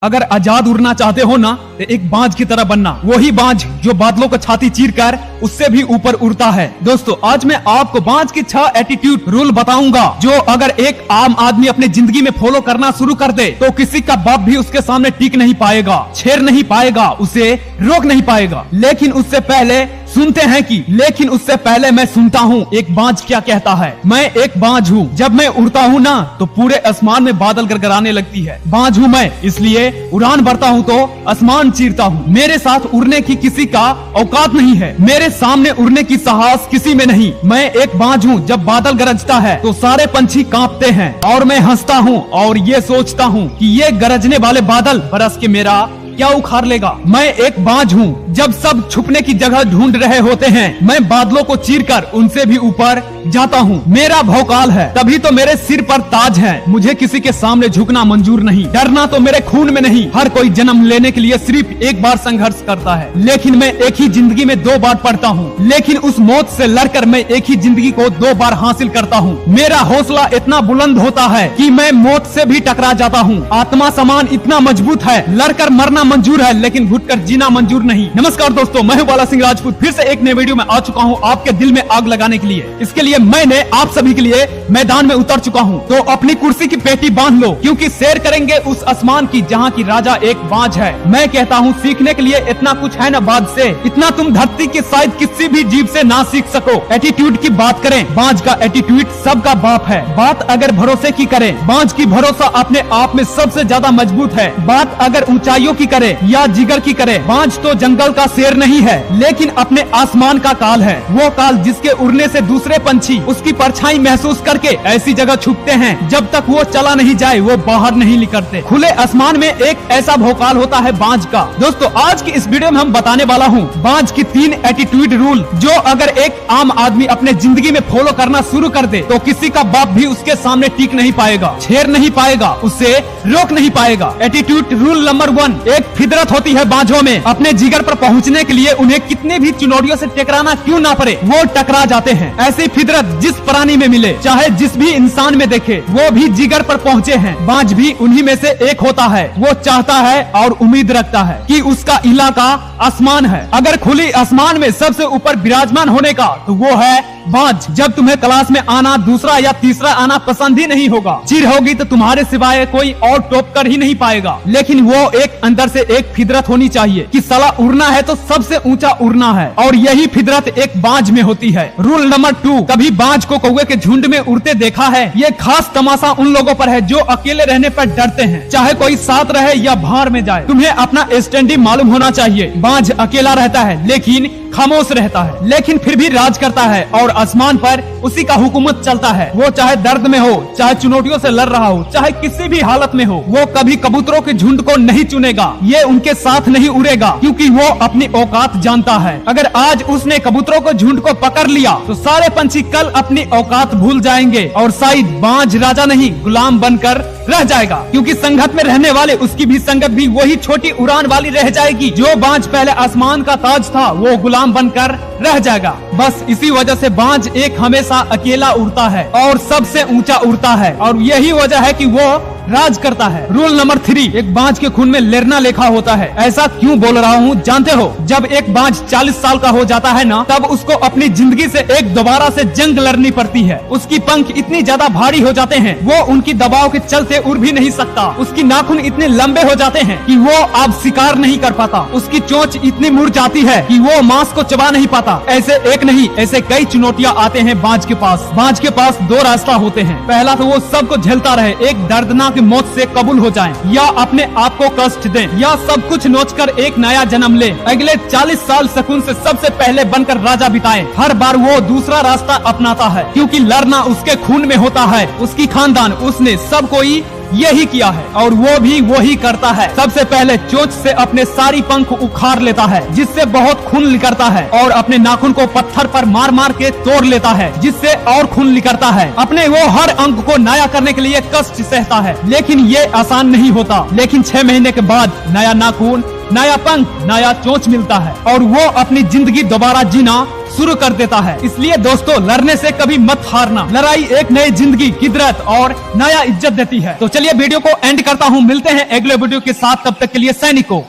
अगर आजाद उड़ना चाहते हो ना तो एक बाज की तरह बनना, वही बाज जो बादलों को छाती चीर कर उससे भी ऊपर उड़ता है। दोस्तों आज मैं आपको बाज की 6 एटीट्यूड रूल बताऊंगा जो अगर एक आम आदमी अपने जिंदगी में फॉलो करना शुरू कर दे तो किसी का बाप भी उसके सामने टिक नहीं पाएगा, छेड़ नहीं पाएगा, उसे रोक नहीं पाएगा। लेकिन उससे पहले मैं सुनता हूँ एक बाज क्या कहता है। मैं एक बाज हूँ, जब मैं उड़ता हूँ ना तो पूरे आसमान में बादल गड़गड़ाने लगती है। बाज हूँ मैं, इसलिए उड़ान भरता हूँ तो आसमान चीरता हूँ। मेरे साथ उड़ने की किसी का औकात नहीं है, मेरे सामने उड़ने की साहस किसी में नहीं। मैं एक बाज हूँ, जब बादल गरजता है तो सारे पंछी कांपते हैं और मैं हंसता हूँ और ये सोचता हूँ कि ये गरजने वाले बादल बरस के मेरा क्या उखाड़ लेगा। मैं एक बाज हूँ, जब सब छुपने की जगह ढूंढ रहे होते हैं मैं बादलों को चीरकर उनसे भी ऊपर जाता हूँ। मेरा भौकाल है, तभी तो मेरे सिर पर ताज है। मुझे किसी के सामने झुकना मंजूर नहीं, डरना तो मेरे खून में नहीं। हर कोई जन्म लेने के लिए सिर्फ एक बार संघर्ष करता है, लेकिन मैं एक ही जिंदगी में 2 बार पढ़ता हूँ। लेकिन उस मौत से लड़कर मैं एक ही जिंदगी को 2 बार हासिल करता हूँ। मेरा हौसला इतना बुलंद होता है कि मैं मौत से भी टकरा जाता हूँ। आत्मा समान इतना मजबूत है, लड़कर मरना मंजूर है लेकिन घुटकर जीना मंजूर नहीं। नमस्कार दोस्तों, मैं हूं बाला सिंह राजपूत, फिर से एक नए वीडियो में आ चुका हूं आपके दिल में आग लगाने के लिए। इसके लिए मैंने आप सभी के लिए मैदान में उतर चुका हूं, तो अपनी कुर्सी की पेटी बांध लो क्योंकि सैर करेंगे उस आसमान की जहां की राजा एक बाज है। मैं कहता हूं सीखने के लिए इतना कुछ है ना बाज से, इतना तुम धरती के शायद किसी भी जीव से ना सीख सको। एटीट्यूड की बात करें, बाज का एटीट्यूड सबका बाप है। बात अगर भरोसे की करें, बाज की भरोसा अपने आप में सबसे ज्यादा मजबूत है। बात अगर ऊंचाइयों की करे या जिगर की करे, बाज तो जंगल का शेर नहीं है लेकिन अपने आसमान का काल है। वो काल जिसके उड़ने से दूसरे पंछी उसकी परछाई महसूस करके ऐसी जगह छुपते हैं जब तक वो चला नहीं जाए वो बाहर नहीं निकलते। खुले आसमान में एक ऐसा भौकाल होता है बाज का। दोस्तों आज की इस वीडियो में हम बताने वाला हूँ बाज की 3 एटीट्यूड रूल जो अगर एक आम आदमी अपने जिंदगी में फॉलो करना शुरू कर दे तो किसी का बाप भी उसके सामने टिक नहीं पाएगा, छेड़ नहीं पाएगा, उसे रोक नहीं पाएगा। एटीट्यूड रूल नंबर 1, एक फितरत होती है बाजों में, अपने जिगर पर पहुंचने के लिए उन्हें कितने भी चुनौतियों से टकराना क्यों ना पड़े वो टकरा जाते हैं। ऐसी फितरत जिस प्राणी में मिले, चाहे जिस भी इंसान में देखे, वो भी जिगर पर पहुंचे हैं। बाज भी उन्हीं में से एक होता है। वो चाहता है और उम्मीद रखता है कि उसका इलाका आसमान है। अगर खुली आसमान में सबसे ऊपर विराजमान होने का तो वो है बाज। जब तुम्हें क्लास में आना दूसरा या तीसरा आना पसंद ही नहीं होगा, चिढ़ होगी तो तुम्हारे सिवाय कोई और टॉप कर ही नहीं पाएगा। लेकिन वो एक अंदर से एक फितरत होनी चाहिए कि साला उड़ना है तो सबसे ऊंचा उड़ना है, और यही फितरत एक बाज में होती है। रूल नंबर 2, कभी बाज को कौवे के झुंड में उड़ते देखा है? ये खास तमाशा उन लोगों पर है जो अकेले रहने पर डरते हैं, चाहे कोई साथ रहे या बाहर में जाए। तुम्हें अपना स्टैंडिंग मालूम होना चाहिए। बाज अकेला रहता है लेकिन खामोश रहता है, लेकिन फिर भी राज करता है और आसमान पर उसी का हुकूमत चलता है। वो चाहे दर्द में हो, चाहे चुनौतियों से लड़ रहा हो, चाहे किसी भी हालत में हो, वो कभी कबूतरों के झुंड को नहीं चुनेगा, ये उनके साथ नहीं उड़ेगा क्योंकि वो अपनी औकात जानता है। अगर आज उसने कबूतरों को झुंड को पकड़ लिया तो सारे पंछी कल अपनी औकात भूल जाएंगे और शायद बाज राजा नहीं गुलाम बनकर रह जाएगा, क्योंकि संगत में रहने वाले उसकी भी संगत भी वही छोटी उड़ान वाली रह जाएगी। जो बाज पहले आसमान का ताज था वो गुलाम बनकर रह जाएगा। बस इसी वजह से बाज एक हमेशा अकेला उड़ता है और सबसे ऊंचा उड़ता है, और यही वजह है कि वो राज करता है। रूल नंबर 3, एक बाज के खून में लेरना लेखा होता है। ऐसा क्यों बोल रहा हूँ जानते हो? जब एक बाज 40 साल का हो जाता है ना, तब उसको अपनी जिंदगी से एक दोबारा से जंग लड़नी पड़ती है। उसकी पंख इतनी ज्यादा भारी हो जाते हैं वो उनकी दबाव के चलते उड़ भी नहीं सकता। उसकी नाखून इतने लंबे हो जाते हैं कि वो अब शिकार नहीं कर पाता। उसकी चोंच इतनी मुड़ जाती है कि वो मांस को चबा नहीं पाता। ऐसे एक नहीं, ऐसे कई चुनौतियाँ आते हैं बाज के पास। बाज के पास 2 रास्ता होते हैं। पहला तो वो सबको झेलता रहे, एक दर्दनाक मौत से कबूल हो जाएं, या अपने आप को कष्ट दें, या सब कुछ नोचकर एक नया जन्म ले। अगले 40 साल सुकून से सबसे पहले बनकर राजा बिताए। हर बार वो दूसरा रास्ता अपनाता है क्योंकि लड़ना उसके खून में होता है। उसकी खानदान, उसने सब कोई यही किया है और वो भी वही करता है। सबसे पहले चोंच से अपने सारी पंख उखाड़ लेता है जिससे बहुत खून निकलता है, और अपने नाखून को पत्थर पर मार मार के तोड़ लेता है जिससे और खून निकलता है। अपने वो हर अंग को नया करने के लिए कष्ट सहता है, लेकिन ये आसान नहीं होता। लेकिन 6 महीने के बाद नया नाखून नया पंख, नया चोंच मिलता है और वो अपनी जिंदगी दोबारा जीना शुरू कर देता है। इसलिए दोस्तों, लड़ने से कभी मत हारना। लड़ाई एक नई जिंदगी, किदरत और नया इज्जत देती है। तो चलिए वीडियो को एंड करता हूँ। मिलते हैं अगले वीडियो के साथ, तब तक के लिए सैनिकों